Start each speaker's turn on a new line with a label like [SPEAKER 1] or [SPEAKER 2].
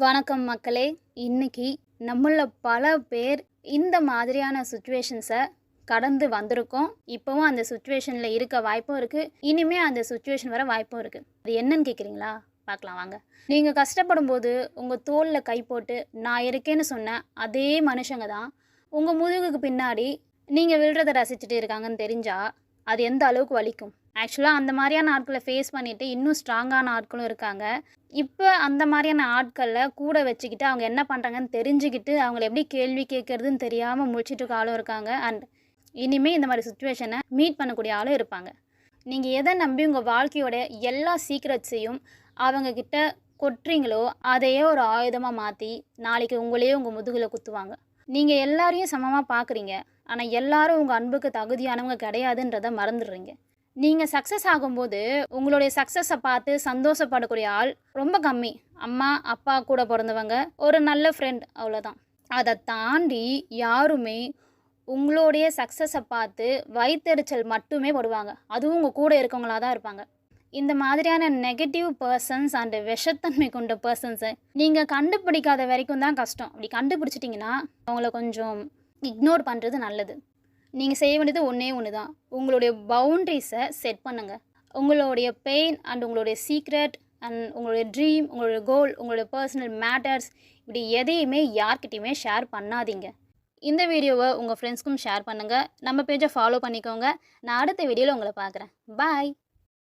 [SPEAKER 1] வணக்கம் மக்களே. இன்னைக்கு நம்மள பல பேர் இந்த மாதிரியான சுச்சுவேஷன்ஸை கடந்து வந்திருக்கோம். இப்போவும் அந்த சுச்சுவேஷனில் இருக்க வாய்ப்பும் இருக்குது. இனிமேல் அந்த சுச்சுவேஷன் வர வாய்ப்பும் இருக்குது. அது என்னன்னு கேட்குறீங்களா? பார்க்கலாம் வாங்க. நீங்கள் கஷ்டப்படும் போது உங்கள் தோளில் கை போட்டு நான் இருக்கேன்னு சொன்ன அதே மனுஷங்க தான் உங்கள் முதுகுக்கு பின்னாடி நீங்கள் விழுறதை ரசிச்சுட்டு இருக்காங்கன்னு தெரிஞ்சால் அது எந்த அளவுக்கு வலிக்கும். ஆக்சுவலாக அந்த மாதிரியான ஆட்களை ஃபேஸ் பண்ணிவிட்டு இன்னும் ஸ்ட்ராங்கான ஆட்களும் இருக்காங்க. இப்போ அந்த மாதிரியான ஆட்களில் கூட வச்சுக்கிட்டு அவங்க என்ன பண்ணுறாங்கன்னு தெரிஞ்சுக்கிட்டு அவங்கள எப்படி கேள்வி கேட்குறதுன்னு தெரியாமல் முழிச்சிட்டு இருக்க ஆளும் இருக்காங்க. அண்ட் இனிமேல் இந்த மாதிரி சுச்சுவேஷனை மீட் பண்ணக்கூடிய ஆளும் இருப்பாங்க. நீங்கள் எதை நம்பி உங்கள் வாழ்க்கையோட எல்லா சீக்ரெட்ஸையும் அவங்கக்கிட்ட கொட்டுறீங்களோ அதையே ஒரு ஆயுதமாக மாற்றி நாளைக்கு உங்களையே உங்கள் முதுகில் குத்துவாங்க. நீங்கள் எல்லாரையும் சமமாக பார்க்குறீங்க, ஆனால் எல்லாரும் உங்கள் அன்புக்கு தகுதியானவங்க கிடையாதுன்றதை மறந்துடுறீங்க. நீங்கள் சக்ஸஸ் ஆகும்போது உங்களுடைய சக்ஸஸை பார்த்து சந்தோஷப்படக்கூடிய ஆள் ரொம்ப கம்மி. அம்மா அப்பா கூட பிறந்தவங்க, ஒரு நல்ல ஃப்ரெண்ட், அவ்வளோதான். அதை தாண்டி யாருமே உங்களுடைய சக்ஸஸை பார்த்து வயிற்றெரிச்சல் மட்டுமே படுவாங்க. அதுவும் உங்கள் கூட இருக்கவங்களாக தான் இருப்பாங்க. இந்த மாதிரியான நெகட்டிவ் பர்சன்ஸ் அண்டு விஷத்தன்மை கொண்ட பர்சன்ஸை நீங்கள் கண்டுபிடிக்காத வரைக்கும் தான் கஷ்டம். அப்படி கண்டுபிடிச்சிட்டிங்கன்னா அவங்கள கொஞ்சம் இக்னோர் பண்ணுறது நல்லது. நீங்கள் செய்ய வேண்டியது ஒன்று தான், உங்களுடைய பவுண்ட்ரிஸை செட் பண்ணுங்கள். உங்களுடைய பெயின் அண்ட் உங்களுடைய சீக்ரெட் அண்ட் உங்களுடைய ட்ரீம், உங்களுடைய கோல், உங்களுடைய பர்சனல் மேட்டர்ஸ் இப்படி எதையுமே யார்கிட்டையுமே ஷேர் பண்ணாதீங்க. இந்த வீடியோவை உங்கள் ஃப்ரெண்ட்ஸ்க்கும் ஷேர் பண்ணுங்கள். நம்ம பேஜை ஃபாலோ பண்ணிக்கோங்க. நான் அடுத்த வீடியோவில் உங்களை பார்க்குறேன். பாய்.